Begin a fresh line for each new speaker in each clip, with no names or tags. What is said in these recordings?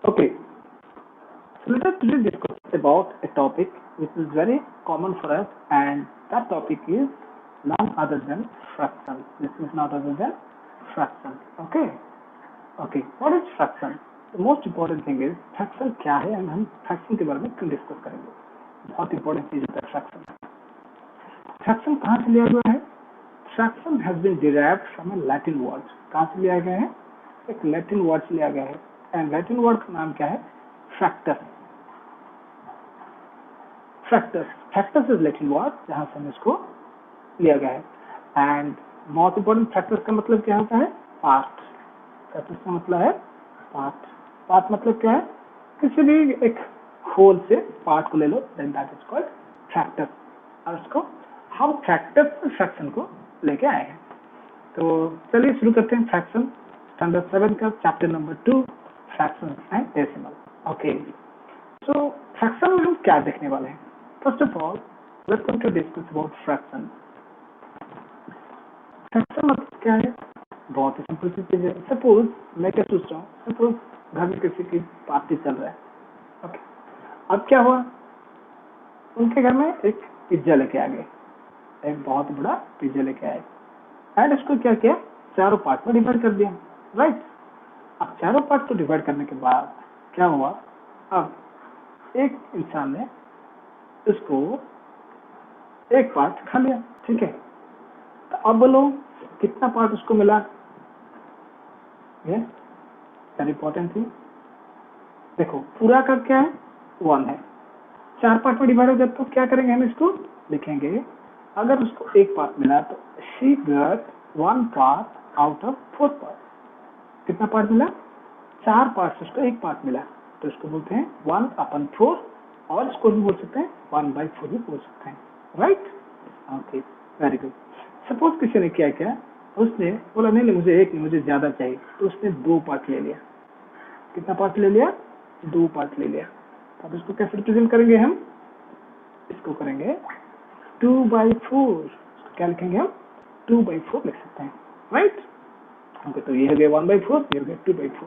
Okay, so let us today discuss about a topic which is very common for us, and that topic is none other than fraction. This is not other than fraction. Okay, okay. What is fraction? The most important thing is fraction क्या है, and हम fraction के बारे में क्यों discuss करेंगे. बहुत important चीज होता है fraction. Fraction कहाँ से लिया गया है? Fraction has been derived from a Latin word. कहाँ से लिया गया है? एक Latin word से लिया गया है, and Latin word का नाम क्या है? Fractus. Fractus is Latin word जहाँ से हम इसको लिया गया है, and most important fractus का मतलब क्या होता है? Part. Fractus का मतलब है part. Part मतलब क्या है? किसी भी एक whole से part को ले लो, then that is called fractus. और उसको हम fractus से fraction को लेके आए हैं. तो चलिए शुरू करते हैं फ्रैक्शन स्टैंडर्ड 7 का chapter number 2 fraction and decimal. Okay, so fraction में हम क्या देखने वाले हैं? First of all let's come to discuss about fraction. Fraction मतलब क्या है? बहुत ही सिंपल सी चीज है. सपोज मैं क्या सोच रहा हूँ, सपोज घर में किसी की पार्टी चल रहा है. ओके, अब क्या हुआ, उनके घर में एक पिज्जा लेके आ गए, एक बहुत बड़ा पिज्जा लेके आए, एंड इसको क्या किया, चारों पार्ट में डिवाइड कर दिया. राइट, अब चारों पार्ट को डिवाइड करने के बाद क्या हुआ, अब एक इंसान ने इसको एक पार्ट खा लिया. ठीक है, तो अब बोलो कितना पार्ट उसको मिला? ये वेरी इंपॉर्टेंट थिंग. देखो पूरा का क्या है, 1 है. 4 पार्ट में डिवाइड हो जाए तो क्या करेंगे, हम इसको लिखेंगे. अगर उसको एक पार्ट मिला तो she got 1 part out of 4 part. कितना पार्ट मिला? 4 पार्ट से उसको एक पार्ट मिला, तो इसको बोलते हैं 1/4, और इसको भी बोल सकते हैं 1/4 भी बोल सकते हैं. Right, okay, very good. Suppose किसी ने क्या किया, उसने बोला नहीं मुझे एक नहीं, मुझे ज्यादा चाहिए, तो उसने 2 पार्ट ले लिया. कितना पार्ट ले लिया? 2 पार्ट ले लिया. अब इसको कैसे रिप्रेजेंट करेंगे हम? इसको करेंगे 2/4. क्या लिखेंगे हम? 2/4 लिख सकते हैं. राइट, ओके, तो ये हो गया 1/4, ये हो गया 2/4.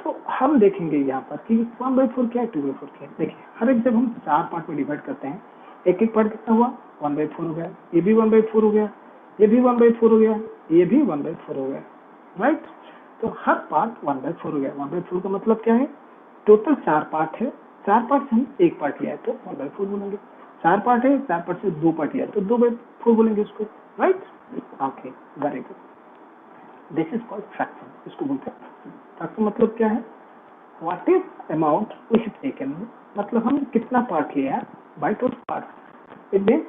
तो हम देखेंगे यहाँ पर कि 1/4 क्या है, 2/4 क्या है. देखिए हर एक जब हम 4 पार्ट में डिवाइड करते हैं, एक एक पार्ट कितना हुआ? 1/4 हो गया, ये भी 1/4 हो गया, ये भी 1/4 हो गया, ये भी 1/4 हो गया. राइट, तो हर पार्ट 1/4 हो गया. 1/4 का मतलब क्या है? टोटल 4 पार्ट है, 4 पार्ट से हम एक पार्ट लिया है तो 1/4 बोलेंगे. 4 पार्ट है, 4 पार्ट से 2 पार्ट लिया तो 2/4 बोलेंगे उसको. Right, okay, very good. This is called fraction. इसको बोलते हैं फ्रैक्शन. मतलब क्या है? What is amount we have taken, मतलब हम कितना पार्ट लिया by total part. It means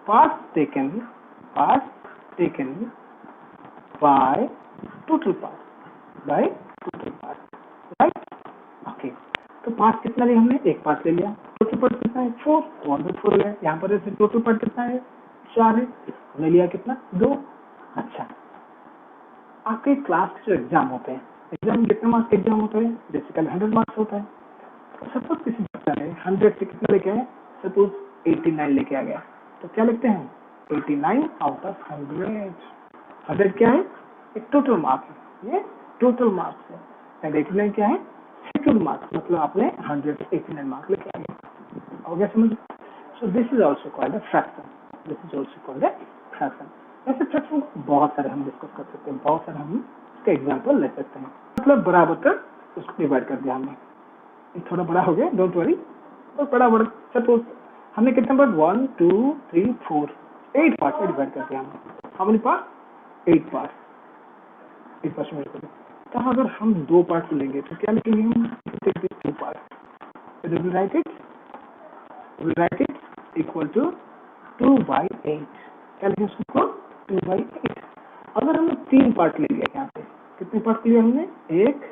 part taken by total part, right. Okay, तो पार्ट कितना लिया हमने? एक पार्ट ले लिया. टोटल पार्ट कितना है? 4, 1/4 है. यहाँ पर ऐसे टोटल पार्ट कितना है? 4 है. हमने लिया कितना? 2. अच्छा, आपके क्लास के जो एग्जाम होते हैं, एग्जाम कितने मार्क्स के एग्जाम होता है? बेसिकली 100 मार्क्स होता है. तो सपोज किसी बच्चा ने 100 से कितना लेके आया, सपोज 89 लेके आ गया, तो क्या लिखते हैं? 89 आउट ऑफ 100. 100 क्या है? एक टोटल मार्क्स है, ये टोटल मार्क्स है, एंड 89 क्या है? सेक्यूर्ड मार्क्स, मतलब आपने 100 से 89 मार्क्स लेके आ गया. हो गया समझ? सो this is also called a fraction. ऐसे फ्रैक्शन बहुत सारे हम डिस्कस कर सकते हैं, बहुत सारे हम इसका एग्जांपल ले सकते हैं. मतलब बराबर कर उसको डिवाइड कर दिया हमने. थोड़ा बड़ा हो गया, डोंट वरी, तो बड़ा. सपोज हमने कितने पार्ट? 1 2 3 4 8 पार्ट में डिवाइड कर दिया हमने. How many part? 8 part. 8 part में. तो अगर हम 2 पार्ट लेंगे तो क्या लिखेंगे हम? 2 part. Will write it equal to 2/8. क्या लिखेंगे उसको? 2/8. अगर हमने 3 पार्ट ले लिया, यहाँ पे कितने पार्ट लिया हमने? 1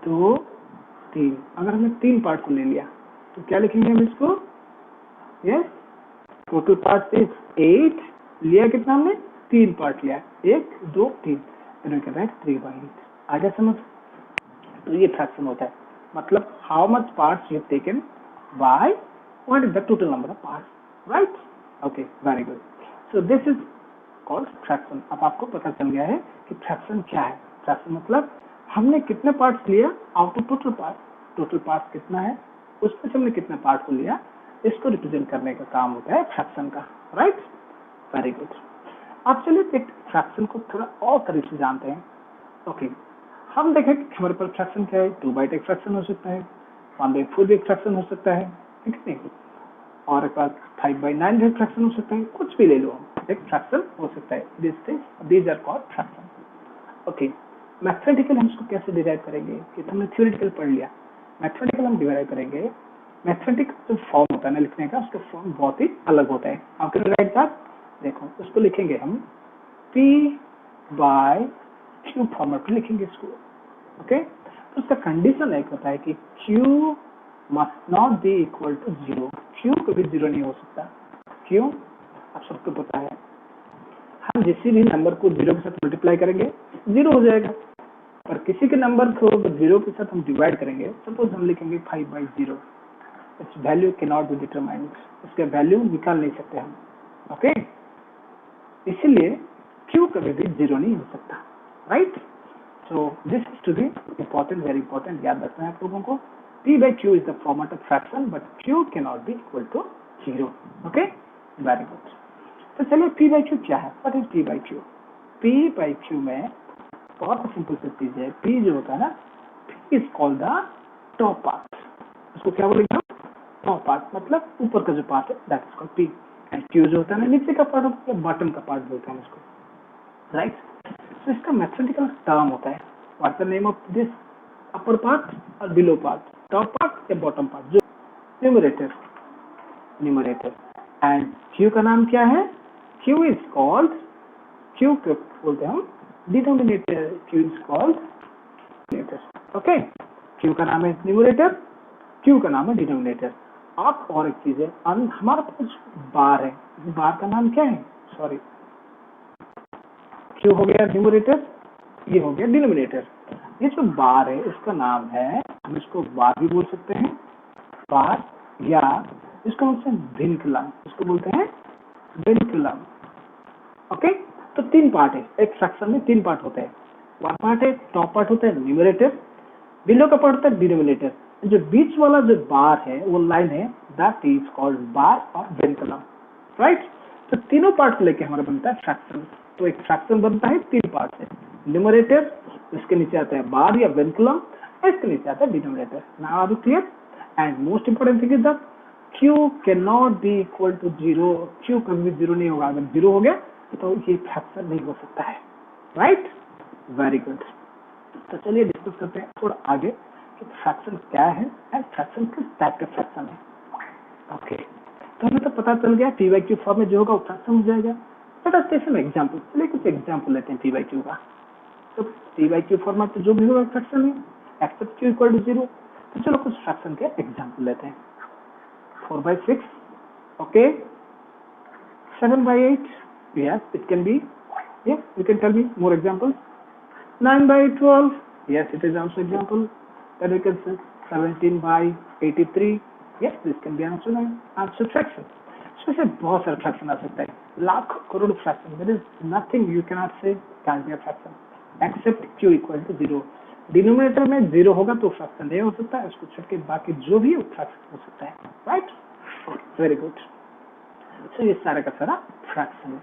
2 3. अगर हमने 3 पार्ट को ले लिया तो क्या लिखेंगे हम इसको? Yes, total part is 8. लिया कितना हमने? 3 पार्ट लिया, 1 2 3, 3/8. आगे समझ? तो ये फ्रैक्शन होता है. मतलब how much parts you have taken by what is the total number of parts. Right, okay, very good. So this is called fraction. अब आपको पता चल गया है कि फ्रैक्शन क्या है. फ्रैक्शन मतलब हमने कितने पार्ट्स लिया आउट ऑफ टोटल पार्ट कितना है उसमें से हमने कितने पार्ट को लिया, इसको रिप्रेजेंट करने का काम होता है फ्रैक्शन का, राइट। Very good. अब चलिए एक फ्रैक्शन को थोड़ा और करीब से जानते हैं। ओके, हम देखें कि हमारे पास फ्रैक्शन क्या है, 2/8 एक फ्रैक्शन हो सकता है, 1/4 भी एक फ्रैक्शन हो सकता है, ठीक है, और एक बार 5/9 भी फ्रैक्शन हो सकता है, कुछ भी ले लो, एक फ्रैक्शन हो सकता है। These are called fraction. Okay, mathematical हम इसको कैसे डिराइव करेंगे, कि हमने थ्योरेटिकल पढ़ लिया, मैथमेटिकल हम डिराइव करेंगे। मैथमेटिकल जो फॉर्म होता है ना लिखने का, उसका फॉर्म बहुत ही अलग होता है। आपके राइट साथ देखो, उसको लिखेंगे हम P/Q फॉर्मेट में लिखेंगे इसको। ओके, तो उसका कंडीशन एक होता है कि Q must not be equal to 0। Q कभी 0 नहीं हो सकता। क्यों? आप सबको पता है, हम किसी भी नंबर को 0 के साथ मल्टीप्लाई करेंगे 0 हो जाएगा, पर किसी के नंबर को 0 के साथ हम डिवाइड करेंगे, सपोज हम लिखेंगे 5/0, it's value can not be determined, इसका वैल्यू निकाल नहीं सकते हम। ओके, इसलिए Q कभी भी 0 नहीं हो सकता, right. So this is to be important, very important, याद रखना है आप लोगों को। P/Q is the format of fraction, but Q can not be equal to 0। Okay, very good. तो चलिए P/Q क्या है, व्हाट इज P/Q? P/Q में बहुत सिंपल सी चीज है, P जो होता है ना, P is called the top part. उसको क्या बोलेंगे? टॉप पार्ट, मतलब ऊपर का जो पार्ट है, that is called P। And Q जो होता है ना, नीचे का पार्ट होता है, बॉटम का पार्ट बोलते हैं इसको, राइट। तो इसका मैथमेटिकल टर्म होता है, what's the name of this upper part और बिलो पार्ट, टॉप पार्ट या बॉटम पार्ट, जो न्यूमरेटर। एंड Q का नाम क्या है? Q इज कॉल्ड, Q को बोलते हैं हम denominator, Q is called denominator. Okay, Q का नाम है न्यूमरेटर, Q का नाम है डिनोमिनेटर। आप और एक चीज है, हमारे पास बार है, बार का नाम क्या है? सॉरी, Q हो गया न्यूमरेटर, ये हो गया डिनोमिनेटर। ये जो बार है इसका नाम है, हम इसको बार भी बोल सकते हैं, बार, या इसको बोलते हैं विनकुलम, इसको बोलते हैं विनकुलम। ओके, तो 3 पार्ट है, एक फ्रैक्शन में 3 पार्ट होते हैं। वन पार्ट है, टॉप पार्ट होता है न्यूमरेटर, बिलो का पार्ट होता है डिनोमिनेटर, जो बीच वाला जो बार है, वो लाइन है, दैट इज कॉल्ड बार और विनकुलम, राइट। तो तीनों पार्ट लेके हमारा बनता है फ्रैक्शन। तो एक फ्रैक्शन बनता है 3 पार्ट से, न्यूमरेटर, इसके नीचे आता है बार या विनकुलम, इसके नीचे आता है denominator. Now are you clear? And most important thing is that Q can not be equal to 0। Q कभी भी 0 नहीं होगा, अगर 0 हो गया तो ये फ्रैक्शन नहीं हो सकता है, राइट। Very good. तो चलिए डिस्कस करते हैं थोड़ा आगे कि फ्रैक्शन क्या है एंड फ्रैक्शन किस टाइप का फ्रैक्शन है। ओके, तो हमें तो पता चल गया P/Q फॉर्म में जो होगा वो फ्रैक्शन हो जाएगा। बट आज जैसे एग्जाम्पल, चलिए कुछ एग्जाम्पल लेते हैं P/Q का। तो P/Q फॉर्मेट जो भी होगा फ्रैक्शन है, एक्सेप्ट Q इक्वल टू 0। तो चलो कुछ फ्रैक्शन के एग्जाम्पल लेते हैं। 4/6, okay, 7/8, yes, it can be, yes, you can tell me more examples. 9/12, yes, it is also example. Then we can say 17/83, yes, this can be answer fraction. So इसे बहुत सारे fraction आ सकता है, lakh crore fraction, there is nothing you cannot say can be a fraction except Q equal to 0। Denominator में 0 होगा तो fraction नहीं हो सकता है, उसको छोड़ के बाकी जो भी फ्रैक्शन हो सकता है, राइट। Very good. सो ये सारा का सारा फ्रैक्शन है।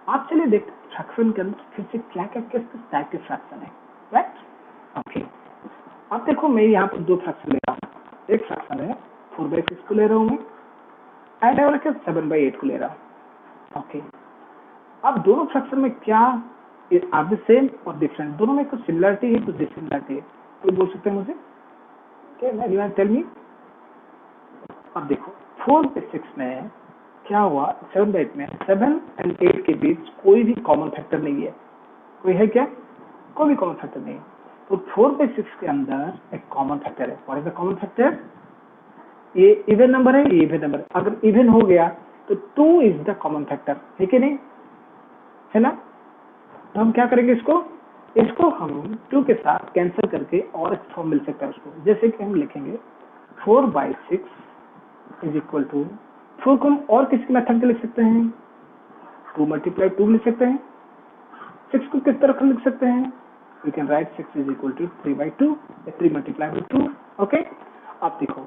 आप चलिए देखते हैं फ्रैक्शन के अंदर फिर से क्या क्या किस टाइप के फ्रैक्शन है, राइट। ओके, आप देखो मैं यहाँ पर 2 फ्रैक्शन ले रहा हूँ। एक फ्रैक्शन है 4/6 को ले रहा हूँ मैं, एंड और 7/8 को ले रहा हूँ। ओके, अब दोनों फ्रैक्शन में क्या आर द सेम और डिफरेंट, दोनों में कुछ सिमिलरिटी है, कुछ डिससिमिलरिटी है, कोई बोल सकते हैं मुझे? Can tell me? अब देखो 4/6 में क्या हुआ, 7/8 में 7 और 8 के बीच कोई भी कॉमन फैक्टर नहीं है। कोई है क्या? कोई भी कॉमन फैक्टर नहीं है। तो 4/6 के अंदर एक कॉमन फैक्टर है। What is the common factor? ये इवन नंबर है, ये इवन नंबर। अगर इवन हो गया तो 2 इज द कॉमन फैक्टर, है कि नहीं? है ना? तो हम क्या करेंगे इसको हम 2 के साथ कैंसिल करके और एक फॉर्म मिल सकता है उसको। जैसे कि हम लिखेंगे 4/6 इज इक्वल टू 4 को हम और किसी मेथड के लिख सकते हैं, 2 × 2 लिख सकते हैं। 6 को किस तरह लिख सकते हैं, we can write 6 is equal to 3/2, 3 multiply by 2। Okay, अब देखो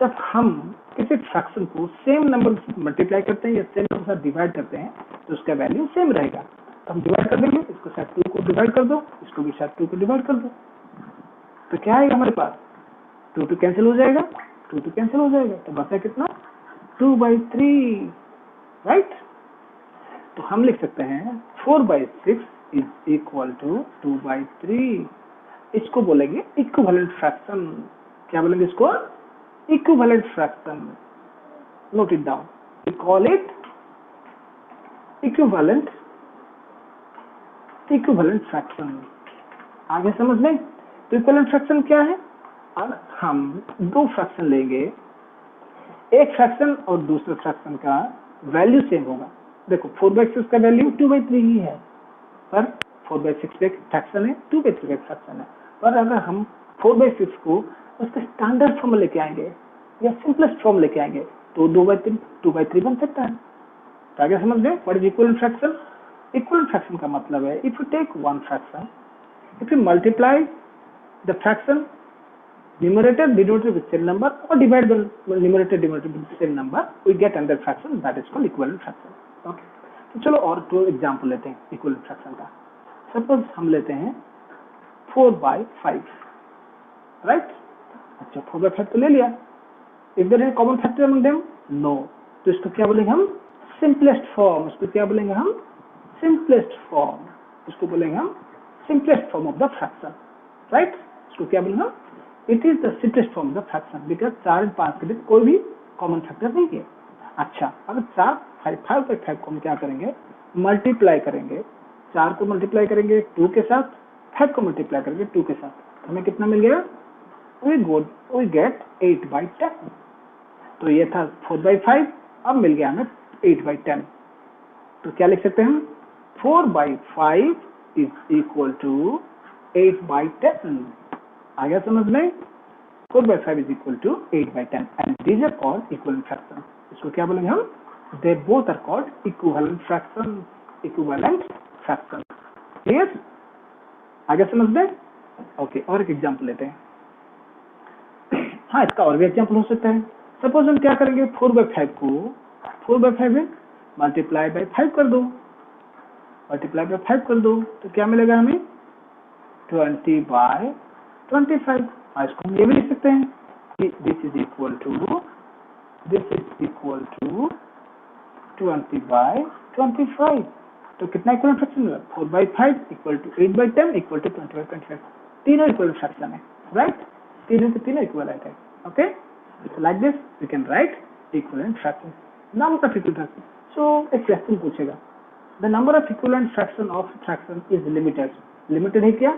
जब हम किसी फ्रैक्शन को सेम नंबर मल्टीप्लाई करते हैं या सेम नंबर के साथ डिवाइड करते हैं तो उसका वैल्यू सेम रहेगा। तो हम डिवाइड कर देंगे, इसको शायद 2 को डिवाइड कर दो, इसको भी शायद 2 को डिवाइड कर दो, तो क्या आएगा हमारे पास 2 कैंसिल हो जाएगा, 2 कैंसिल हो जाएगा, तो बचा कितना 2/3, राइट। तो हम लिख सकते हैं 4/6 इज इक्वल टू 2/3। इसको बोलेंगे इक्विवेलेंट फ्रैक्शन। क्या बोलेंगे इसको? Equivalent fraction. Note it down, we call it equivalent fraction. आगे समझ लें। तो इक्विवेलेंट फ्रैक्शन क्या है? अब हम दो फ्रैक्शन लेंगे, एक फ्रैक्शन और दूसरे फ्रैक्शन का वैल्यू सेम होगा। देखो 4/6 का वैल्यू 2/3 ही है, पर 4/6 पे फ्रैक्शन है, 2/3 पे फ्रैक्शन है। पर अगर हम 4/6 को उसके स्टैंडर्ड फॉर्म में लेके आएंगे या सिंपलेस्ट फॉर्म लेके आएंगे तो 2/3 बन सकता है। तो आगे समझ गए what is equivalent fraction? Equivalent fraction का मतलब है if you take one fraction, if you multiply the fraction numerator denominator with same number or divide the numerator denominator with same number, we get another fraction that is called equivalent fraction. Okay, तो चलो और दो example लेते हैं equivalent fraction का। Suppose हम लेते हैं 4/5, राइट। अच्छा 4/5 तो ले लिया, if there is common factor among them, no. तो इसको क्या बोलेंगे हम? Simplest form. इसको क्या बोलेंगे हम? Simplest form. इसको बोलेंगे हम simplest form of the fraction, right. इसको क्या बोलेंगे हम? It is the simplest form of the fraction because 4 और 5 के लिए कोई भी कॉमन फैक्टर नहीं है। अच्छा, अगर 5/5 को हम क्या करेंगे? मल्टीप्लाई करेंगे। 4 को मल्टीप्लाई करेंगे 2 के साथ, 5 को मल्टीप्लाई करेंगे 2 के साथ, हमें कितना मिल गया? We get 8/10। तो ये था 4/5, अब मिल गया हमें 8/10। तो क्या लिख सकते हैं हम? 4/5 इज इक्वल टू 8/10। आ गया समझ में? 4/5 is equal to 8/10 and these are called equivalent fraction. इसको क्या बोलेंगे हम? They both are called equivalent fraction. Equivalent fraction. Clear? आगे समझ में? ओके, और एक एग्जांपल लेते हैं। हाँ, इसका और भी एग्जांपल हो सकता है। सपोज हम क्या करेंगे? 4/5 को 4/5 में मल्टीप्लाई बाई 5 कर दो, मल्टीप्लाई बाई 5 कर दो, तो क्या मिलेगा हमें? 20/25। इसको हम ये भी लिख सकते हैं कि दिस इज इक्वल टू 20/25। तो कितना इक्विवेलेंट फ्रैक्शन हुआ? 4/5 इक्वल टू 8/10 इक्वल टू 20/25। तीनों इक्विवेलेंट फ्रैक्शन है, राइट। तीनों के तीनों इक्विवेलेंट है। Okay, like this we can write equivalent fraction. Number of equivalent fraction. So एक क्वेश्चन पूछेगा, the number of equivalent fraction of fraction is limited. Limited है क्या?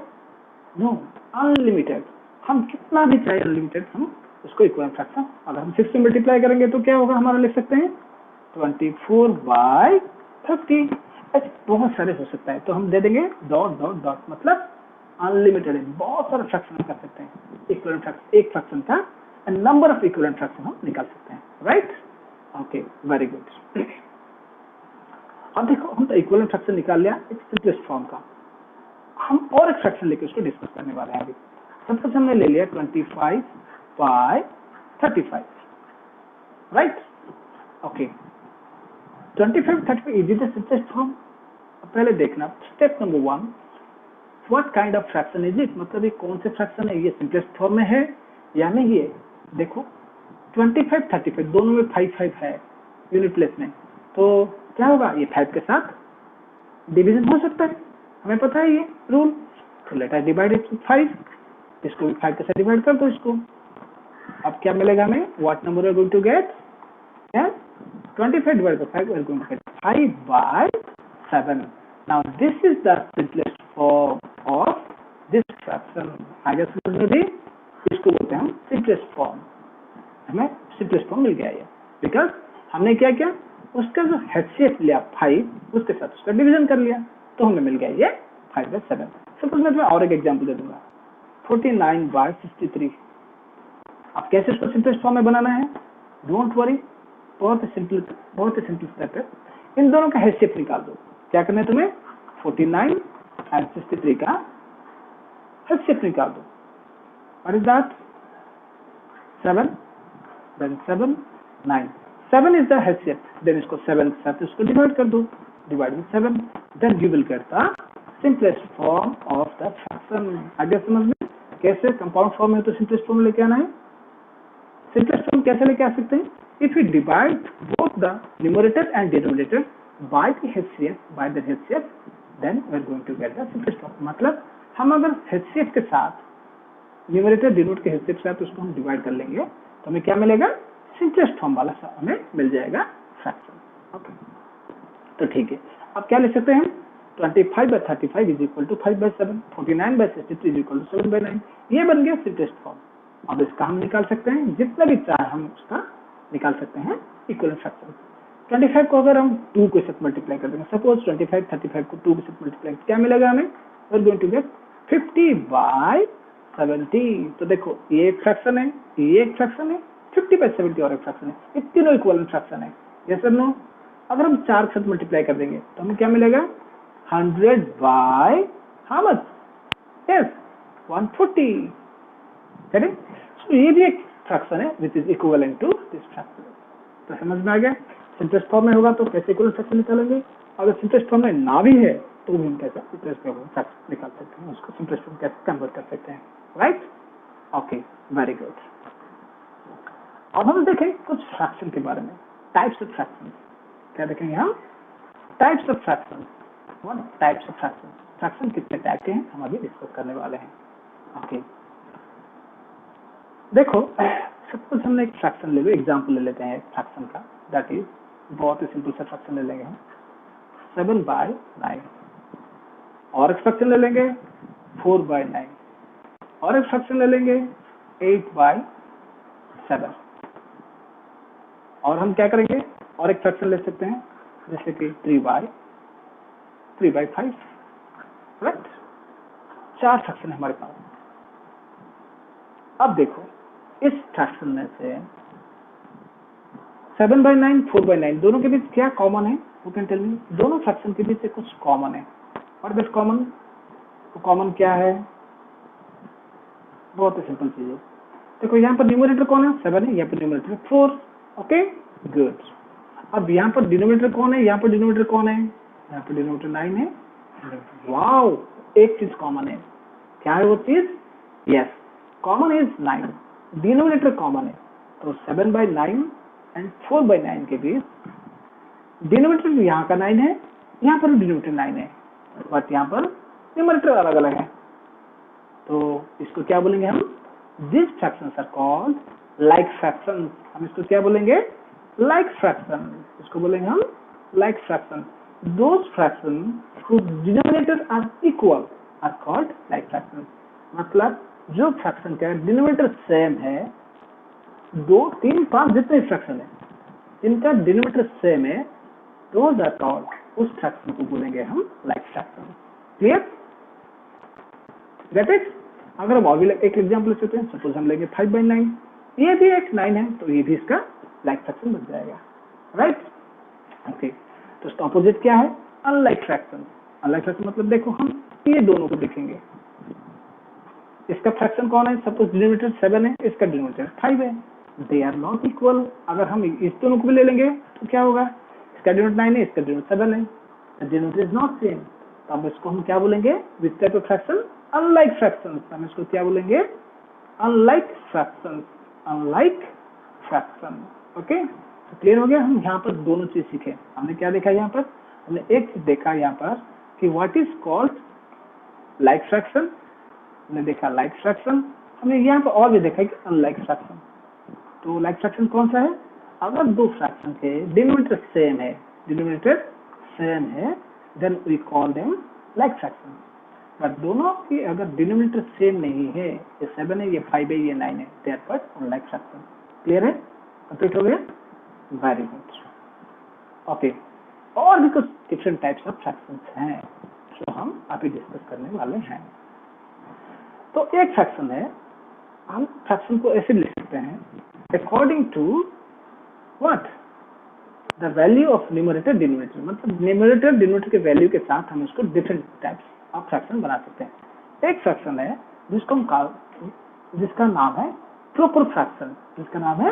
No, unlimited. हम कितना भी चाहे अनलिमिटेड हम उसको इक्विवेलेंट फ्रैक्शन, अगर हम 6 से मल्टीप्लाई करेंगे तो क्या होगा हमारा? लिख सकते हैं 24/30। ऐसे बहुत सारे हो सकता है, तो हम दे देंगे डॉट डॉट डॉट, मतलब अनलिमिटेड है, बहुत सारे फ्रैक्शन कर सकते हैं इक्विवेलेंट फ्रैक्शन। एक फ्रैक्शन का नंबर ऑफ इक्विवेलेंट फ्रैक्शन हम निकाल सकते हैं, राइट। Okay, very good. अब देखो हम तो इक्विवेलेंट फ्रैक्शन निकाल लिया एक सिंपलेस्ट फॉर्म का, हम और एक फ्रैक्शन लेके उसको डिस्कस करने वाले हैं अभी। सपोज हमने ले लिया 25/35, right. Okay, 25/35 is it the simplest form? पहले देखना step number 1, what kind of fraction is it, मतलब ये कौन से फ्रैक्शन है, ये सिंपलेस्ट फॉर्म में है या नहीं है। देखो 25/35 दोनों में 5 है यूनिट प्लेस में, तो क्या होगा? ये 5 के साथ डिवीजन हो सकता है, हमें पता है ये रूल। तो लेट अस डिवाइड इट 5, इसको 5 के साथ डिवाइड कर दो इसको। अब क्या मिलेगा हमें? What number are going to get? 25 divided by 5 we are going to get 5/7. Now this is the simplest form of this fraction. आगे समझ में भी इसको बोलते हैं हम simplest form। हमें simplest form मिल गया ये, because हमने क्या किया? उसका जो HCF लिया 5, उसके साथ उसका डिवीजन कर लिया, तो हमें मिल गया ये 5/7। सपोज मैं तुम्हें और एक एग्जांपल दे दूंगा 49/63। अब कैसे इसको सिंपलेस्ट फॉर्म में बनाना है? डोंट वरी, बहुत ही सिंपल स्टेप है। इन दोनों का HCF निकाल दो। क्या करना है तुम्हें? 49 और 63 का HCF निकाल दो। What is that? 7, then 7, 9. 7 is the HCF. Then इसको 7 के साथ इसको डिवाइड कर दो, divide with 7, then you will get the simplest form of the fraction. आगे समझ में कैसे कंपाउंड फॉर्म है तो सिंपलेस्ट फॉर्म लेके आना है। सिंपलेस्ट फॉर्म कैसे लेके आ सकते हैं? If we divide both the numerator and denominator by the HCF, then we are going to get the simplest form. मतलब हम अगर HCF के साथ न्यूमरेटर डिनोमिनेटर के HCF के साथ उसको हम डिवाइड कर लेंगे तो हमें क्या मिलेगा? सिंपलेस्ट फॉर्म वाला हमें मिल जाएगा फ्रैक्शन। ओके, तो ठीक है, अब क्या लिख सकते हैं हम? 25/35 is equal to 5/7, 49/63 is equal to 7/9। ये बन गया सिंपलेस्ट फॉर्म। अब इसका हम निकाल सकते हैं, जितना भी चाहे हम उसका निकाल सकते हैं इक्वलेंट फ्रैक्शन। 25 को अगर हम 2 के साथ मल्टीप्लाई कर देंगे, सपोज 25 35 को 2 के साथ मल्टीप्लाई, क्या मिलेगा हमें? We are going to get 50/70। तो देखो ये एक फ्रैक्शन है, ये एक फ्रैक्शन है, 50/70 और एक फ्रैक्शन है, ये तीनों इक्वलेंट फ्रैक्शन है। यस और नो? अगर हम 4 के साथ मल्टीप्लाई कर देंगे तो हमें क्या मिलेगा? 100 by how much? Yes, 140। Correct? So ये भी एक फ्रैक्शन है which is equivalent to this fraction. तो समझ में आ गया? सिंपलेस्ट फॉर्म में होगा तो कैसे इक्विवेलेंट फ्रैक्शन निकालेंगे, अगर सिंपलेस्ट फॉर्म में ना भी है तो भी हम कैसे सिंपलेस्ट फ्रैक्शन निकाल सकते हैं, उसको सिंपलेस्ट फॉर्म कैसे कन्वर्ट कर सकते हैं। राइट? Okay, very good. अब हम देखें कुछ फ्रैक्शन के बारे में, टाइप्स ऑफ फ्रैक्शन। क्या देखेंगे हम? Types of fraction. What types of fraction? Fraction कितने टाइप के हैं हम अभी डिस्कस करने वाले हैं। ओके, देखो सपोज हमने एक फ्रैक्शन ले लो, एग्जांपल ले लेते हैं फ्रैक्शन का, दैट इज बहुत ही सिंपल सा फ्रैक्शन ले लेंगे हम 7/9, और एक फ्रैक्शन ले लेंगे 4/9, और एक फ्रैक्शन ले लेंगे 8/7, और हम क्या करेंगे? और एक फ्रैक्शन ले सकते हैं जैसे कि 3/5। राइट? 4 फ्रैक्शन है हमारे पास। अब देखो इस फ्रैक्शन में से 7/9 4/9 दोनों के बीच क्या कॉमन है? You can tell me. दोनों फ्रैक्शन के बीच से कुछ कॉमन है। What is common? तो कॉमन क्या है? बहुत ही सिंपल चीज है। देखो यहाँ पर न्यूमरेटर कौन है? 7 है, यहाँ पर न्यूमरेटर 4। Okay, good. अब यहाँ पर डिनोमिनेटर कौन है? यहाँ पर डिनोमिनेटर कौन है? यहाँ पर डिनोमिनेटर 9 है। वाओ, एक चीज कॉमन है। क्या है वो चीज? Yes, common is 9, denominator common है। तो 7/9 एंड 4/9 के बीच डिनोमिनेटर यहाँ का 9 है, यहाँ पर डिनोमिनेटर 9 है, बट यहाँ पर न्यूमरेटर अलग अलग है। तो इसको क्या बोलेंगे हम? This fractions are called like fractions. हम इसको क्या बोलेंगे? Like fraction. इसको बोलेंगे हम like fraction. Those fraction whose denominator are equal are called like fractions। मतलब जो फ्रैक्शन का डिनोमिनेटर सेम है, 2 3 5 जितने फ्रैक्शन है जिनका डिनोमिनेटर सेम है, दोज आर कॉल्ड, उस फ्रैक्शन को बोलेंगे हम like fraction. Clear? Get it? अगर हम और एक एग्जांपल ले सकते हैं, सपोज हम लेंगे 5/9, ये भी एक 9 है तो ये भी इसका लाइक फ्रैक्शन बन जाएगा। राइट? ओके, तो इसका ऑपोजिट क्या है? Unlike fraction. अनलाइक फ्रैक्शन मतलब देखो हम ये दोनों को देखेंगे, इसका फ्रैक्शन कौन है? सपोज डिनोमिनेटर 7 है, इसका डिनोमिनेटर 5 है, दे आर नॉट इक्वल। अगर हम इस दोनों को भी ले लेंगे तो क्या होगा? इसका डिनोमिनेटर 9 है, इसका डिनोमिनेटर 7 है, the denominator is not same. तो अब इसको हम क्या बोलेंगे? Which type of fraction? Unlike fraction. हम इसको क्या बोलेंगे? Unlike fraction. Unlike fraction. Okay, तो क्लियर हो गया? हम यहाँ पर दोनों चीज सीखे। हमने क्या देखा यहाँ पर? हमने एक चीज देखा यहाँ पर कि what is called like fraction, हमने देखा लाइक फ्रैक्शन, हमने यहाँ पर और भी देखा कि अनलाइक फ्रैक्शन। तो लाइक फ्रैक्शन कौन सा है? अगर दो फ्रैक्शन के डिनोमिनेटर सेम है, डिनोमिनेटर सेम है, then we call them like fraction. But दोनों की अगर डिनोमिनेटर सेम नहीं है, ये 7 है, ये 5 है, ये 9 है, देयरफॉर अनलाइक फ्रैक्शन। क्लियर है? कंप्लीट हो गया? Very good. ओके, और भी कुछ डिफरेंट टाइप्स ऑफ फ्रैक्शंस हैं जो हम अभी डिस्कस करने वाले हैं। तो एक फ्रैक्शन है, हम फ्रैक्शन को ऐसे लिख सकते हैं according to what? The value of numerator denominator. मतलब न्यूमरेटर डिनोमिनेटर के वैल्यू के साथ हम इसको डिफरेंट टाइप्स ऑफ फ्रैक्शन बना सकते हैं। एक फ्रैक्शन है जिसका नाम है प्रॉपर फ्रैक्शन, जिसका नाम है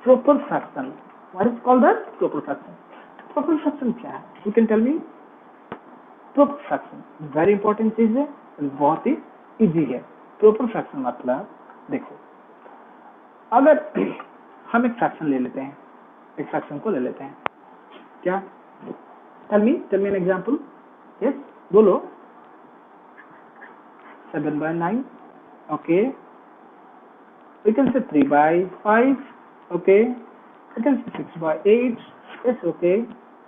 proper fraction. What is called that? Proper fraction. Proper fraction क्या है? You can tell me. Proper fraction very important चीज है, बहुत ही इजी है। प्रॉपर फ्रैक्शन मतलब देखो, अगर हम एक फ्रैक्शन ले लेते हैं, एक फ्रैक्शन को ले लेते हैं, क्या? Tell me an example. Yes, बोलो। 7/9, okay. We can say 3/5, okay. We can say 6/8, it's okay.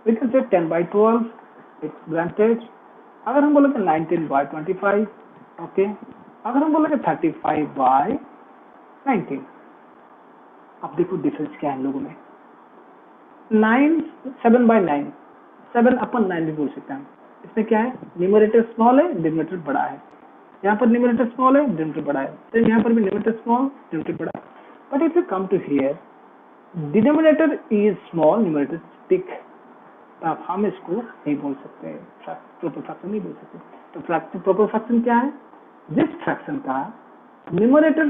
We can say 10/12, it's granted. अगर हम बोलेंगे 19/25, okay. अगर हम बोलेंगे 35/19, अब देखो डिफरेंस क्या है इन लोगों में। 7/9, 7/9 भी बोल सकते हैं। इसमें क्या है? न्यूमरेटर स्मॉल है, डिनोमिनेटर बड़ा है। यहाँ पर न्यूमरेटर स्मॉल है, डिनोमिनेटर बड़ा है, तो यहाँ पर भी न्यूमरेटर स्मॉल, डिनोमिनेटर बड़ा है। But if you come to here, denominator is small, numerator big, तब हम इसको नहीं बोल सकते, प्रॉपर फ्रैक्शन नहीं बोल सकते। तो प्रॉपर फ्रैक्शन क्या है? जिस फ्रैक्शन का न्यूमरेटर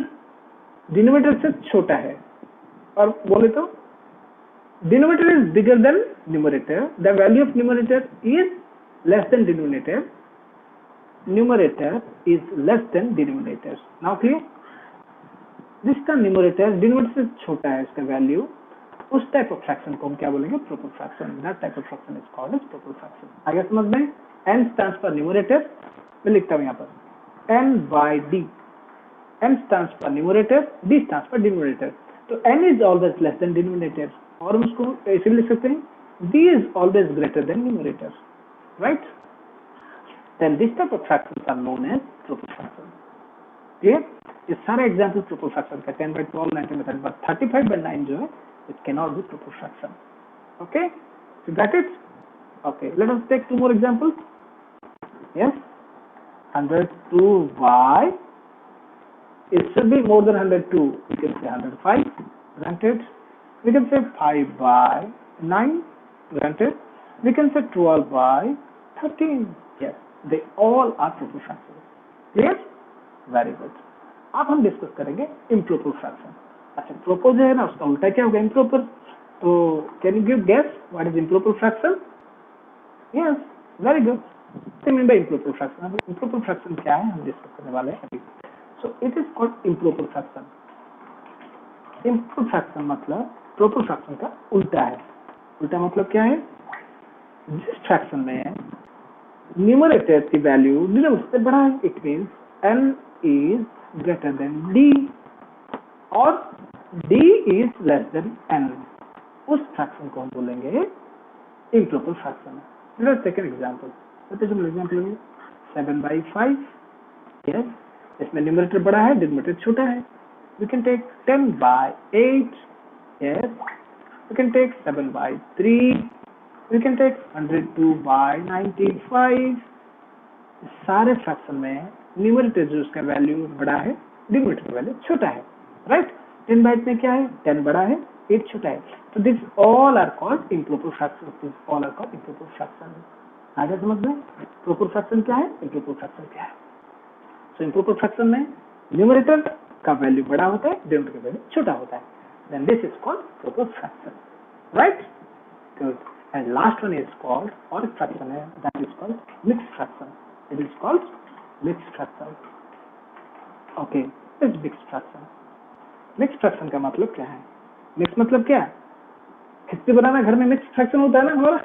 डिनोमिनेटर से छोटा है, और बोले तो denominator is bigger than numerator, the value of numerator is less than denominator, numerator is less than denominator. Now clear? जिसका न्यूमरेटर डिनोमिनेटर से छोटा है, इसका वैल्यू, उस टाइप ऑफ फ्रैक्शन को हम क्या बोलेंगे? Proper fraction. That type of fraction is called as proper fraction. आगे समझ में? n स्टैंड्स फॉर न्यूमरेटर, मैं लिखता हूं यहाँ पर n/d। n stands for numerator, d stands for denominator. तो n is always less than denominator, और हम उसको ऐसे भी लिख सकते हैं d is always greater than numerator, right? Then this type of fractions are known as proper fraction. Clear? ये सारे एग्जाम्पल proper fraction का 10/12, 19/10, but 35/9 जो है, it cannot be proper fraction. Okay? You got it? Okay. Let us take two more examples. Yes. 102/, it should be more than 102. We can say 105. Granted. We can say 5/9. Granted. We can say 12/13. Yes. They all are proper fractions. Clear? Very good. अब हम discuss करेंगे improper fraction. अच्छा, proper जो है ना, उसका उल्टा क्या होगा? इम्प्रॉपर। तो can you give guess what is improper fraction? Yes, very good. What mean by improper fraction? अब इम्प्रॉपर फ्रैक्शन क्या है, हम डिस्कस करने वाले हैं अभी। So it is called improper fraction. Improper fraction मतलब प्रॉपर फ्रैक्शन का उल्टा है। उल्टा मतलब क्या है? जिस फ्रैक्शन में न्यूमरेटर की वैल्यू डिनोमिनेटर से बड़ा है, it means n is greater than d और d is less than n, उस फ्रैक्शन को हम बोलेंगे improper fraction. Let's take an example. Let's take example 7/5। यस, इसमें न्यूमरेटर बड़ा है, डिनोमिनेटर छोटा है। We can take 10/8। Yes, we can take 7/3। We can take 102/95। सारे फ्रैक्शन में न्यूमरेटर जो उसका वैल्यू बड़ा है, डिनोमिनेटर का वैल्यू छोटा है, राइट? 10/8 में क्या है? 10 बड़ा है, 8 छोटा है। तो this all are called improper fraction. This all are called improper fraction. आगे समझ में? प्रॉपर फ्रैक्शन क्या है, इम्प्रॉपर फ्रैक्शन क्या है? सो इम्प्रॉपर फ्रैक्शन में न्यूमरेटर का वैल्यू बड़ा होता है, डिनोमिनेटर का वैल्यू छोटा होता है। Then this is called proper fraction, right? Good. And last one is called, or fraction है, that is called mixed fraction. It is called mixed fraction. Okay, it's mixed fraction. Mixed fraction का मतलब क्या है? Mixed मतलब क्या है? खिचड़ी बनाना घर में mixed fraction होता है ना हमारा?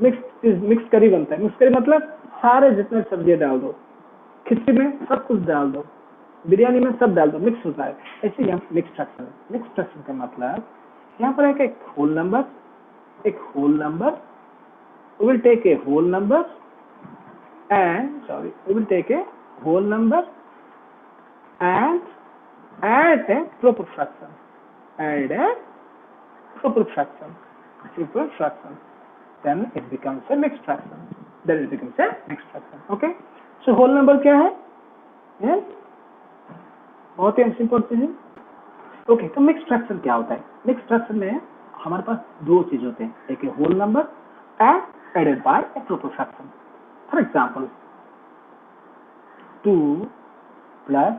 mixed करी बनता है। mixed करी मतलब सारे जितने सब्जियां डाल दो, खिचड़ी में सब कुछ डाल दो, बिरयानी में सब डाल दो, मिक्स होता है। ऐसे यहाँ mixed fraction है। mixed fraction का मतलब यहाँ पर है कि एक whole number, we will take a whole number and add a proper fraction, then it becomes a mixed fraction. Okay, so whole number क्या है? Yes, बहुत ही सिंपल चीज है। ओके, तो मिक्स्ड फ्रैक्शन क्या होता है? मिक्स्ड फ्रैक्शन में हमारे पास दो चीज होते हैं, एक है whole number and added by a proper fraction. For example 2 plus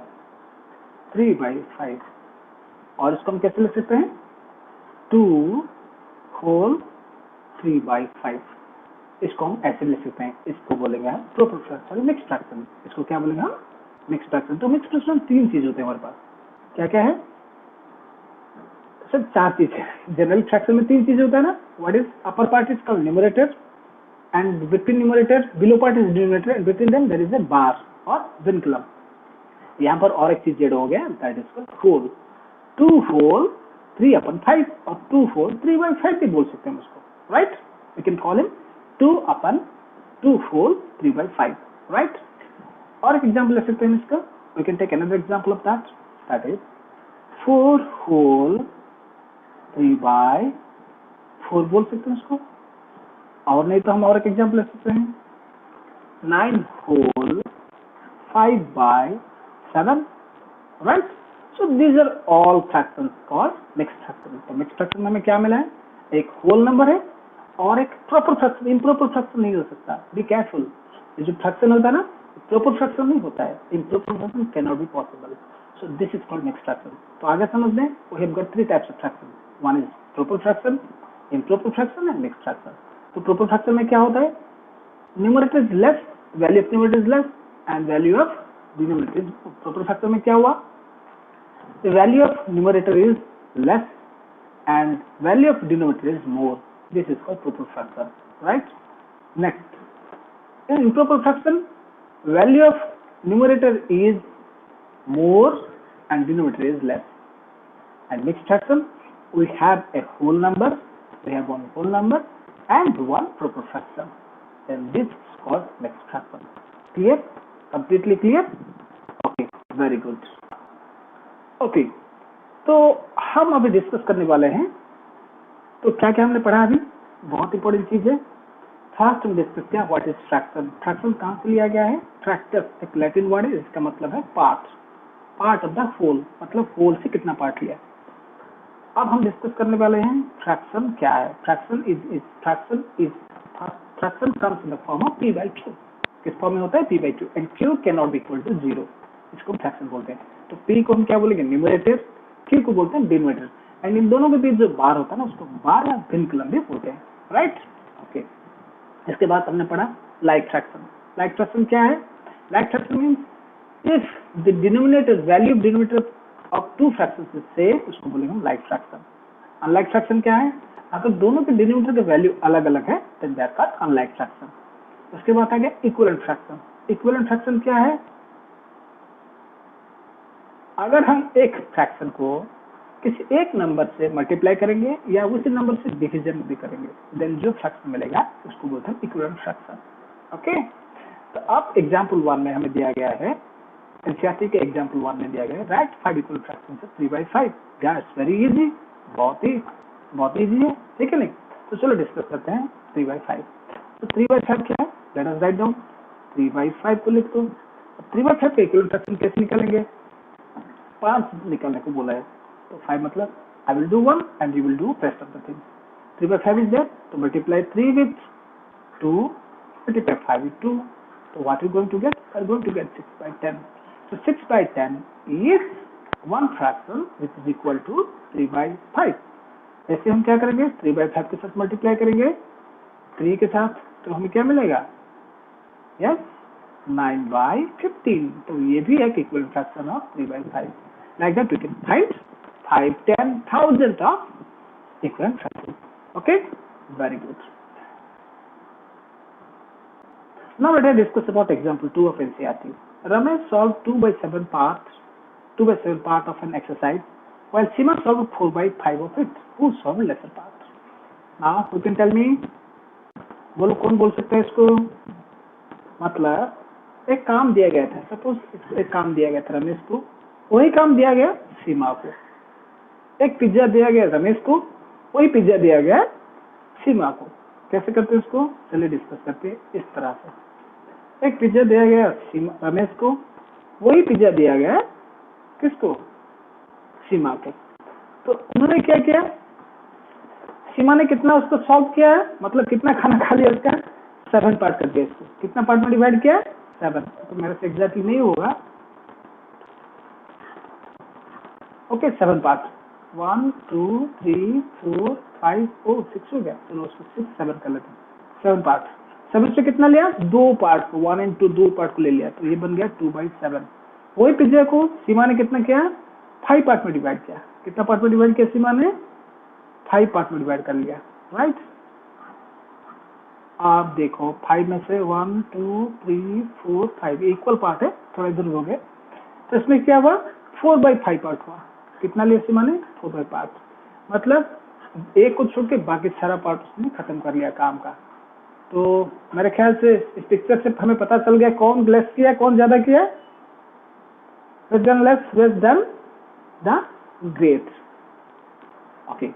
3/5, और इसको हम कैसे लिख सकते हैं 2 होल 3/5। इसको हम ऐसे लिख सकते हैं, इसको बोलेंगे हम प्रॉपर फ्रैक्शन, मिक्स्ड फ्रैक्शन। इसको क्या बोलेंगे हम मिक्स्ड फ्रैक्शन। तो मिक्स्ड फ्रैक्शन में 3 चीज होते हैं हमारे पास, क्या क्या है सर 4 चीज है। जनरल फ्रैक्शन में 3 चीज होता है ना, what is upper part is called numerator and between numerator below part is denominator and between them there is a bar और विनक्लम। यहाँ पर और एक चीज जेड हो गया, that is called whole. 2 whole 3/5 और 2 होल 3/5 भी बोल सकते हैं उसको, right. We can call him 2 whole 3/5, right. और एक एग्जांपल ले सकते हैं इसका, we can take another example of that is 4 whole 3/4 बोल सकते हैं उसको। और नहीं तो हम और एक एग्जांपल ले सकते हैं 9 whole 5/7, right. So these are all fractions called mixed fraction। तो मिक्स्ड फ्रैक्शन में हमें क्या मिला है, एक होल नंबर है और एक प्रॉपर फ्रैक्शन। इम्प्रॉपर फ्रैक्शन नहीं हो सकता, बी केयरफुल। ये जो फ्रैक्शन होता है ना, प्रॉपर फ्रैक्शन नहीं होता है, improper fraction can not be possible. So this is called mixed fraction. तो आगे समझ लें, we have got 3 types of fraction, one is proper fraction, improper fraction and mixed fraction. तो प्रॉपर फ्रैक्शन में क्या होता है, numerator is less, value of numerator is less and value of denominator is. Proper fraction में क्या हुआ, the value of numerator is less and value of denominator is more. This is called proper fraction, right? Next, in improper fraction, value of numerator is more and denominator is less. And mixed fraction, we have a whole number, we have one whole number and one proper fraction. Then this is called mixed fraction. Clear? Completely clear? Okay, very good. Okay तो हम अभी discuss करने वाले हैं, तो क्या क्या हमने पढ़ा अभी, बहुत इंपॉर्टेंट चीज है। फर्स्ट हम डिस्कस किया व्हाट इज फ्रैक्शन। फ्रैक्शन कहाँ से लिया गया है, फ्रैक्टस एक लैटिन वर्ड है, इसका मतलब है पार्ट ऑफ द होल, मतलब होल से कितना पार्ट लिया। अब हम डिस्कस करने वाले हैं फ्रैक्शन क्या है। Fraction comes in the form of p/q। किस फॉर्म में होता है, p/q, and q can not be equal to 0, इसको फ्रैक्शन बोलते हैं। तो p को हम क्या बोलेंगे, न्यूमरेटर, q को बोलते हैं डिनोमिनेटर, एंड इन दोनों के बीच जो बार होता है ना, उसको बार या विनक्लम भी बोलते हैं, राइट। ओके, इसके बाद हमने पढ़ा लाइक फ्रैक्शन। लाइक फ्रैक्शन क्या है, like fraction means if the denominator value of denominator of 2 fractions is same, उसको बोलेंगे हम लाइक फ्रैक्शन। अनलाइक फ्रैक्शन क्या है, अगर दोनों के डिनोमिनेटर का वैल्यू अलग अलग है then that called unlike fraction. उसके बाद आ गया इक्विवेलेंट फ्रैक्शन। इक्विवेलेंट फ्रैक्शन क्या है, अगर हम एक फ्रैक्शन को किसी एक नंबर से मल्टीप्लाई करेंगे या उसी नंबर से डिवीजन भी करेंगे, देन जो फ्रैक्शन मिलेगा उसको बोलते हैं इक्विवेलेंट फ्रैक्शन। ओके, तो अब एग्जांपल 1 में हमें दिया गया है, एनसीईआरटी के एग्जांपल 1 में दिया गया है, राइट 5 इक्वल फ्रैक्शन से 3/5। गाइस वेरी इजी, बहुत इजी है, ठीक है नहीं। तो चलो डिस्कस करते हैं 3/5। तो 3/5 क्या है, लेट अस राइट डाउन। 3/5 को लिख दो। 3/5 का इक्विवेलेंट फ्रैक्शन कैसे निकालेंगे, 5 निकालने को बोला है, तो 5 मतलब I will do 1 and you will do rest of the things. 3/5 is there, तो multiply 3 with 2, multiply 5 with 2, so what are you going to get? You are going to get 6/10. So 6/10 is one fraction which is equal to 3/5. ऐसे हम क्या करेंगे, 3/5 के साथ multiply करेंगे 3 के साथ, तो हमें क्या मिलेगा, यस 9/15। तो ये भी एक equivalent fraction of 3/5। Like that we can find 5, 10, 1000 of equivalent fractions. Okay, very good. Now let us discuss about example 2 of NCERT. Ramesh solved 2/7 part of an exercise, while Seema solved 4/5 of it. Who solved lesser part? Now who can tell me? बोलो कौन बोल सकता है इसको। मतलब एक काम दिया गया था, सपोज एक काम दिया गया था रमेश को, वही काम दिया गया सीमा को। एक पिज्जा दिया गया रमेश को, वही पिज्जा दिया गया सीमा को। कैसे करते हैं उसको, चलिए डिस्कस करते हैं इस तरह से। एक पिज्जा दिया गया रमेश को, वही पिज्जा दिया गया किसको, सीमा को। तो उन्होंने क्या किया, सीमा ने कितना उसको सॉल्व किया है, मतलब कितना खाना खा लिया उसका, 7 पार्ट कर दिया इसको। कितना पार्ट में डिवाइड किया, 7। तो मेरे से एग्जैक्टली नहीं होगा, ओके 7 पार्ट 1 2 3 4 5 ओ 6 हो गया, चलो उसको 6 7 कर लेते हैं। 7 पार्ट 7 से कितना लिया, 2 पार्ट को 1 and 2 2 पार्ट को ले लिया, तो ये बन गया 2/7। वही पिज्जा को सीमा ने कितना किया, 5 पार्ट में डिवाइड किया। कितना पार्ट में डिवाइड किया सीमा ने, 5 पार्ट में डिवाइड कर लिया, राइट। आप देखो 5 में से 1 2 3 4 5 इक्वल पार्ट है, थोड़ा इधर हो गए, तो इसमें क्या हुआ 4/5 पार्ट हुआ। कितना लिया सीमा ने, 4/5 पार्ट, मतलब एक को छोड़ के बाकी सारा पार्ट उसने खत्म कर लिया काम का। तो मेरे ख्याल से इस पिक्चर से हमें पता चल गया कौन लेस किया कौन ज्यादा किया, less than the great. Okay,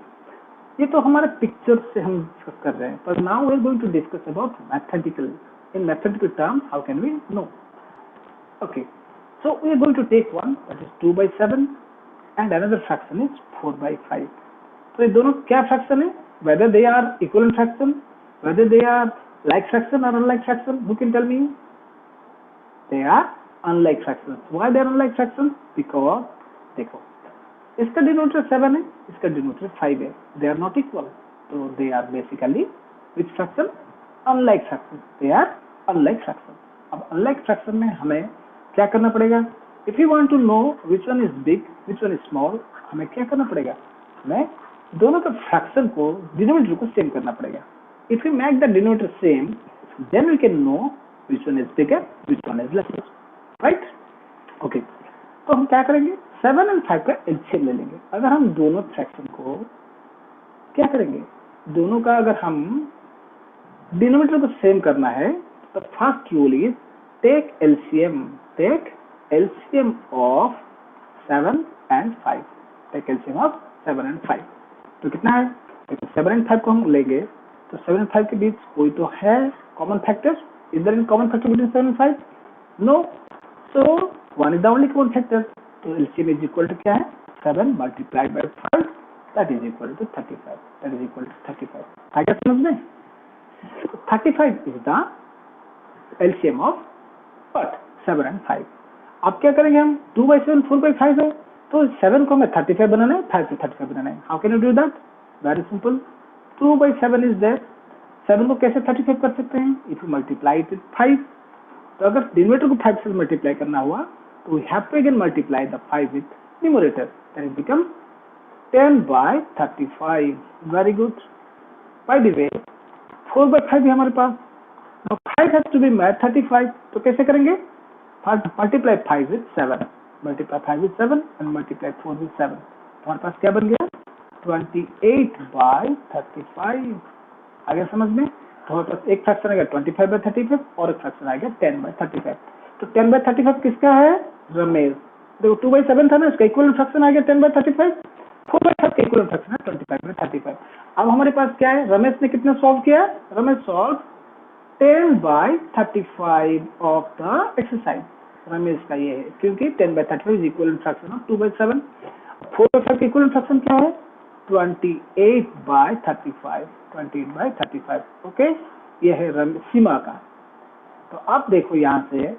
ये तो हमारे पिक्चर से हम डिस्कस कर रहे हैं, पर now we are going to discuss about mathematical, in mathematical term how can we know. Okay, so we are going to take one that is 2/7 and another fraction is 4/5. तो ये दोनों क्या फ्रैक्शन है, whether they are equivalent fraction, whether they are like fraction or unlike fraction, who can tell me? They are unlike fractions. Why they are unlike fractions? Because देखो इसका denominator 7 है, इसका denominator 5 है, they are not equal, तो they are basically which fraction? Unlike fraction. They are unlike fraction. अब unlike fraction में हमें क्या करना पड़ेगा, if you want to know which one is big which one is small, हमें क्या करना पड़ेगा, हमें दोनों के फ्रैक्शन को डिनोमिनेटर को सेम करना पड़ेगा। If you make the denominator same then we can know which one is bigger which one is lesser, right. Okay, तो हम क्या करेंगे, 7 और 5 का एलसीएम ले लेंगे। अगर हम दोनों फ्रैक्शन को क्या करेंगे, दोनों का अगर हम डिनोमिनेटर को सेम करना है तो first rule is take LCM of 7 and 5, take LCM of 7 and 5, तो कितना है, 7 and 5 को हम लेंगे तो 7 and 5 के बीच कोई तो है common factor, is there any common factor between 7 and 5? No, so 1 is the only common factor, तो LCM इज इक्वल टू क्या है, 7 multiplied by 5 that is equal to 35, that is equal to 35। आगे समझ में, 35 is the LCM of But 7 and 5। अब क्या करेंगे हम, 2/7 4/5 है, तो 7 को हमें 35 बनाना है, 5 को 35 बनाना है। How can you do that, very simple, 2/7 is there, 7 को कैसे 35 कर सकते हैं, if you multiply it with 5, तो अगर डिनोमिनेटर को 5 से मल्टीप्लाई करना हुआ तो we have to again multiply the 5 with numerator, then it become 10/35। Very good. By the way 4/5 है हमारे पास, now 5 has to be made 35, तो कैसे करेंगे, multiply 5 with 7, multiply 5 with 7 and multiply 4 with 7, तो हमारे पास क्या बन गया, 28/35। आ गया समझ में, तो हमारे पास एक फ्रैक्शन आएगा 25/35 और एक फ्रैक्शन आएगा 10/35। तो 10/35 किसका है, रमेश। देखो 2/7 था ना, इसका इक्वल फ्रैक्शन आ गया 10/35, 4/5 का इक्वल फ्रैक्शन है 25/35। अब हमारे पास क्या है, रमेश ने कितना सॉल्व किया, Ramesh solve 10/35 of the exercise, Ramesh का ये है, क्योंकि 10/35 इज इक्वल फ्रैक्शन ऑफ 2/7। 4/5 का इक्वल फ्रैक्शन क्या है, 28/35, 28/35। ओके, ये है सीमा का। तो अब देखो यहाँ से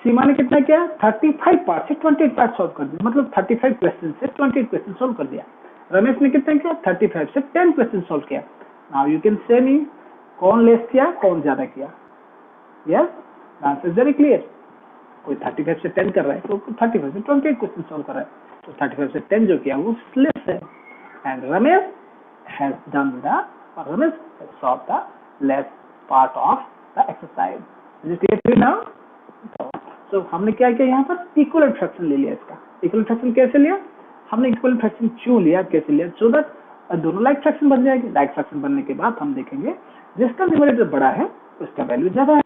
सीमा ने कितना किया, 35 पार्ट से 28 पार्ट सॉल्व कर दिया, मतलब 35 क्वेश्चन से 28 क्वेश्चन सॉल्व कर दिया। रमेश ने कितना किया, 35 से 10 क्वेश्चन सॉल्व किया। नाउ यू कैन से मी कौन लेस किया कौन ज्यादा किया, yes, answer is very clear. कोई 35 से 10 कर रहा है, तो 35 से 28 क्वेश्चन सॉल्व कर रहा है, तो 35 से 10 जो किया वो लेस है, and Ramesh has done the, Ramesh has solve the less part of the exercise. Is it clear now? तो हमने क्या किया, यहाँ पर इक्वल फ्रैक्शन ले लिया। इसका इक्वल फ्रैक्शन कैसे लिया, हमने इक्वल फ्रैक्शन क्यों लिया, कैसे लिया, सो दैट दोनों लाइक फ्रैक्शन बन जाएगी। लाइक फ्रैक्शन बनने के बाद हम देखेंगे जिसका न्यूमरेटर बड़ा है उसका वैल्यू ज्यादा है,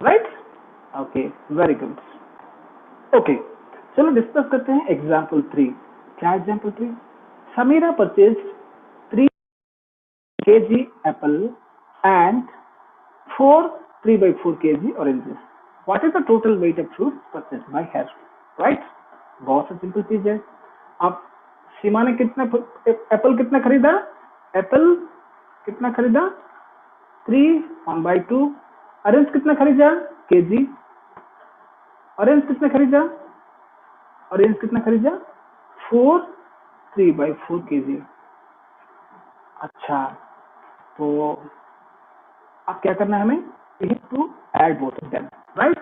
right. Okay, very good. Okay, चलो डिस्कस करते हैं एग्जाम्पल 3। क्या example 3, Samira purchase 3 kg apple and 4 3/4 kg oranges. What is the total weight of fruit purchase by her, right. बहुत सा सिंपल चीज है। अब सीमा ने कितना एप्पल कितना खरीदा, एप्पल कितना खरीदा 3 1/2, ऑरेंज कितना खरीदा केजी, ऑरेंज कितना खरीदा, ऑरेंज कितना खरीदा 4 3/4 kg। अच्छा, तो अब क्या करना है हमें? We have to add both of them, right?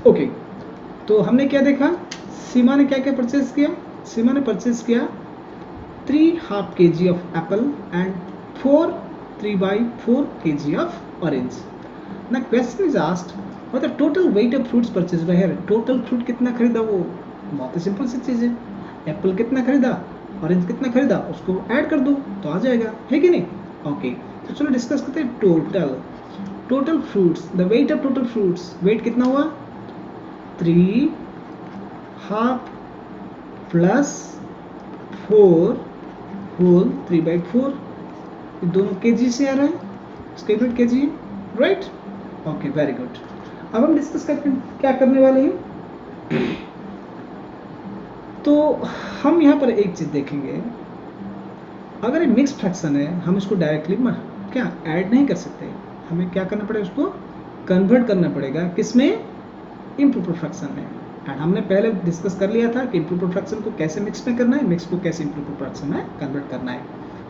Okay, तो हमने क्या देखा, सीमा ने क्या क्या परचेज किया? सीमा ने परचेज किया 3/2 kg of apple and 3/4 kg of orange. Now question is asked what the total weight of fruits purchased by her. Total fruit कितना खरीदा वो? बहुत ही सिंपल सी चीज़ है, एप्पल कितना खरीदा, ऑरेंज कितना खरीदा, उसको ऐड कर दो तो आ जाएगा, है कि नहीं? ओके, तो चलो डिस्कस करते हैं total fruits, the weight of total fruits, weight कितना हुआ? 3/2 प्लस 4 होल 3/4, ये दोनों केजी से आ रहा है, इसका यूनिट केजी है, राइट? Okay, very good. अब हम डिस्कस करते हैं क्या करने वाले हैं। तो हम यहाँ पर एक चीज देखेंगे, अगर ये मिक्स फ्रैक्शन है हम इसको डायरेक्टली क्या ऐड नहीं कर सकते, हमें क्या करना पड़ेगा, उसको कन्वर्ट करना पड़ेगा, किसमें? इम्प्रॉपर फ्रैक्शन में। एंड हमने पहले डिस्कस कर लिया था कि इम्प्रॉपर फ्रैक्शन को कैसे मिक्स में करना है, मिक्स को कैसे इम्प्रॉपर फ्रैक्शन में कन्वर्ट करना है,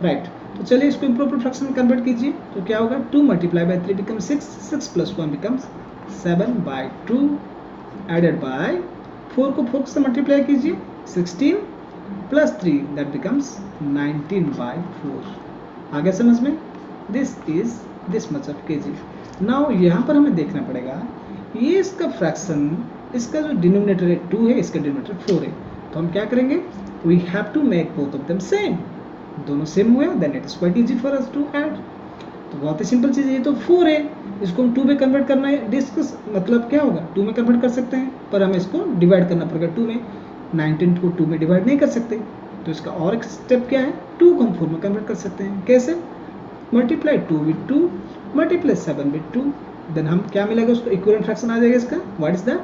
राइट? तो चलिए इसको इम्प्रॉपर फ्रैक्शन में कन्वर्ट कीजिए, तो क्या होगा? 2 × 3 becomes 6, 6 + 1 becomes 7/2 एडेड बाय 4 को 4 से मल्टीप्लाई कीजिए, 16 + 3 दैट बिकम्स 19/4। आ गया समझ में? This is this much of KG. Now यहाँ पर हमें देखना पड़ेगा, ये इसका फ्रैक्शन, इसका जो डिनोमिनेटर है 2 है, इसका डिनोमिनेटर 4 है, तो हम क्या करेंगे? We have to make both of them same, दोनों सेम हुए, then it is quite easy for us to add. तो बहुत ही सिंपल चीज़ है, ये तो 4 है, इसको हम 2 में कन्वर्ट करना है, डिस्कस मतलब क्या होगा? 2 में कन्वर्ट कर सकते हैं, पर हमें इसको डिवाइड करना पड़ेगा 2 में, 19 को 2 में डिवाइड नहीं कर सकते, तो इसका और एक स्टेप क्या है? 2 को हम 4 में कन्वर्ट कर सकते हैं, कैसे? Multiply 2 with 2, multiply 7 with 2, then हम क्या मिलेगा? उसको इक्विवेलेंट फ्रैक्शन आ जाएगा इसका, what is that?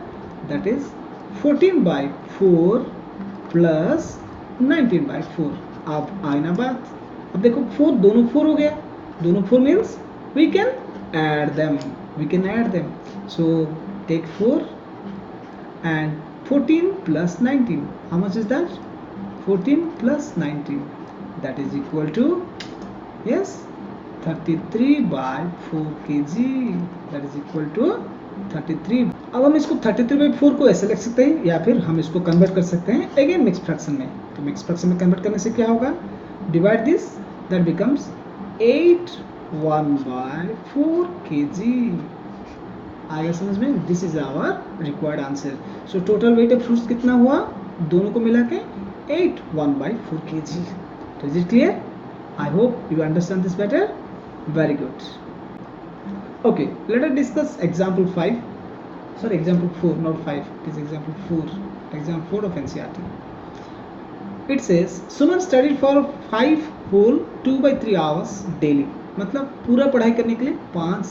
That is 14/4 plus 19/4। अब आई ना बात, अब देखो 4 दोनों 4 हो गया, दोनों 4 means we can add them, so take 4 and 14 plus 19, how much is that? 14 plus 19, that is equal to, yes, 33/4 kg, that is equal to 33। अब हम इसको 33/4 को ऐसे लिख सकते हैं, या फिर हम इसको कन्वर्ट कर सकते हैं अगेन मिक्स फ्रैक्शन में। तो मिक्स फ्रैक्शन में कन्वर्ट करने से क्या होगा? Divide this, that becomes 8/1/4 kg। आएगा समझ में? This is our required answer. So total weight of fruits कितना हुआ? दोनों को मिला के 8/1/4 kg। तो is it clear? I hope you understand this better. Very good. Okay, let us discuss example 5, sorry example 4, not 5, it is example 4 of NCERT. It says Suman studied for 5 whole 2/3 hours daily, मतलब पूरा पढ़ाई करने के लिए 5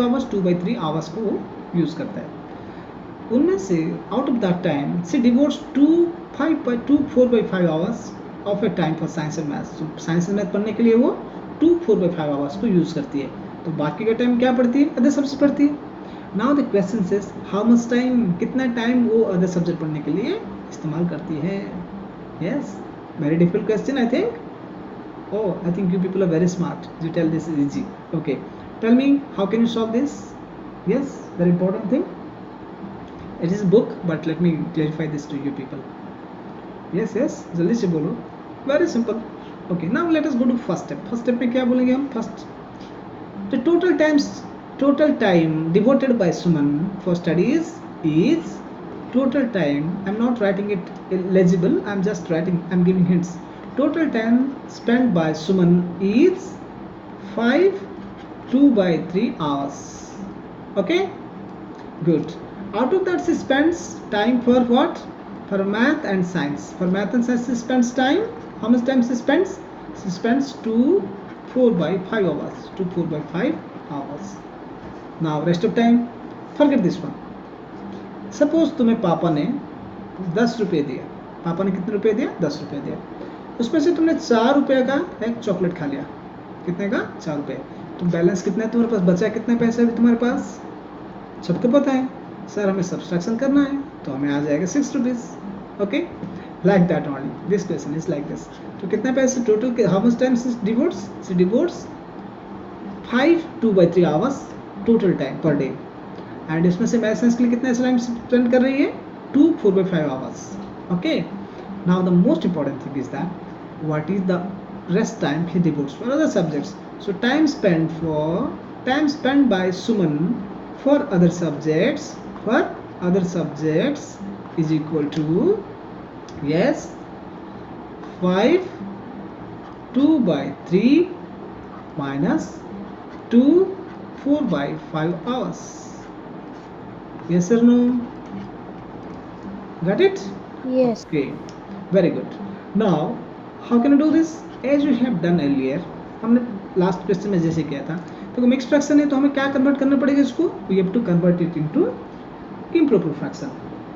hours 2/3 hours को वो use करता है। उनमें से out of that time she devotes 4/5 hours of a time for science and maths. Science and math पढ़ने के लिए वो 4/5 hours को यूज़ करती है, तो बाकी का टाइम क्या पढ़ती है? अदर सब्जेक्ट पढ़ती है। Now the question is how much time, कितना टाइम वो अदर सब्जेक्ट पढ़ने के लिए इस्तेमाल करती है? Yes, very difficult question I think. Oh, I think you people are very smart. You tell this is easy. Okay, tell me how can you solve this? Yes, very important thing. It is a book, but let me clarify this to you people. Yes, जल्दी से बोलो. Very simple. Okay, now let us go to first step. First step में क्या बोलेंगे हम? First, the total time devoted by Suman for studies is total time. I'm not writing it legible. I'm just writing. I'm giving hints. Total time spent by Suman is 5 2/3 hours. Okay, good. Out of that she spends time for what? For math and science. For math and science she spends time. How much time she spends? She spends 4/5 hours. 4/5 hours. Now rest of time, forget this one. Suppose तुम्हें पापा ने 10 रुपये दिया। पापा ने कितने रुपये दिया? 10 रुपये दिया। उसमें से तुमने 4 रुपये का एक चॉकलेट खा लिया। कितने का? 4 रुपये। तो बैलेंस कितना है तुम्हारे पास? बचा कितने पैसे अभी तुम्हारे पास? सबको पता है सर, हमें सब्सट्रैक्शन करना है, तो हमें आ जाएगा 6 rupees. Okay, like that only. This question is like this. तो कितने पैसे total, how much time she devotes? She devotes 5 2/3 hours total time per day. And इसमें से मैथ साइंस के लिए कितना टाइम स्पेंड कर रही है? 2 4/5 hours. Okay. Now the most important thing is that what is the rest time he devotes for other subjects. So time spent by Suman for other subjects is equal to, yes, 5 2/3 minus 2 4/5 hours. Yes or no? Got it?
Yes.
Okay, very good. Now how can I do this? As we have done earlier, हमने last question में जैसे किया था, तो mix fraction है तो हमें क्या कन्वर्ट करना पड़ेगा इसको? We have to convert it into improper fraction.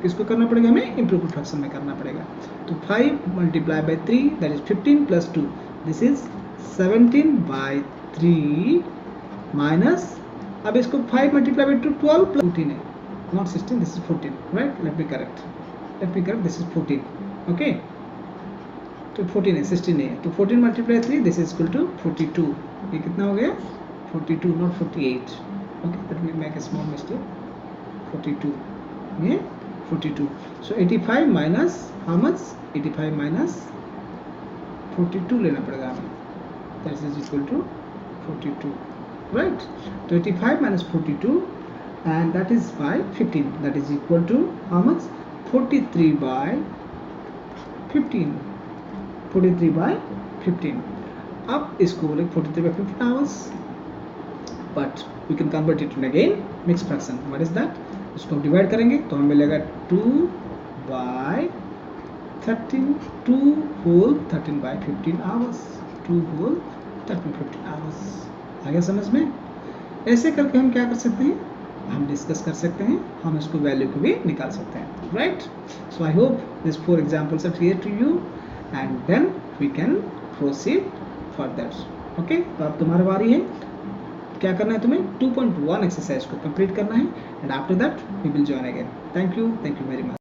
किसको करना पड़ेगा? हमें इम्प्रॉपर फ्रैक्शन में करना पड़ेगा. तो 5 multiplied by 3 that is 15 plus 2, this is 17/3 minus, अब इसको 5 multiplied by 2 12 plus 14 है, not 16, this is 14, right? Let me correct, this is 14. Okay, तो 14 है, 16 नहीं है. तो 14 multiplied 3, this is equal to 42. ये कितना हो गया? 42, not 48. Okay, let me make a small mistake. 42, ये 42. So 85 minus how much? 85 minus 42 लेना पड़ेगा हमें. That is equal to 42, right? तो 85 minus 42 and that is by 15. That is equal to how much? 43/15. 43/15. अब इसको बोले 43/15 hours, but we can convert it again mixed fraction. What is that? इसको divide करेंगे तो हमें मिलेगा 2/13 2 whole 13/15 hours. 2 whole 13/15 hours. आ गया समझ में? ऐसे करके हम क्या कर सकते हैं? हम डिस्कस कर सकते हैं, हम इसको वैल्यू को भी निकाल सकते हैं, right? So I hope this 4 examples are clear to you and then we can proceed further. Okay, तो अब तुम्हारी बारी है. क्या करना है तुम्हें? 2.1 एक्सरसाइज को कंप्लीट करना है and after that we will join again. Thank you very much.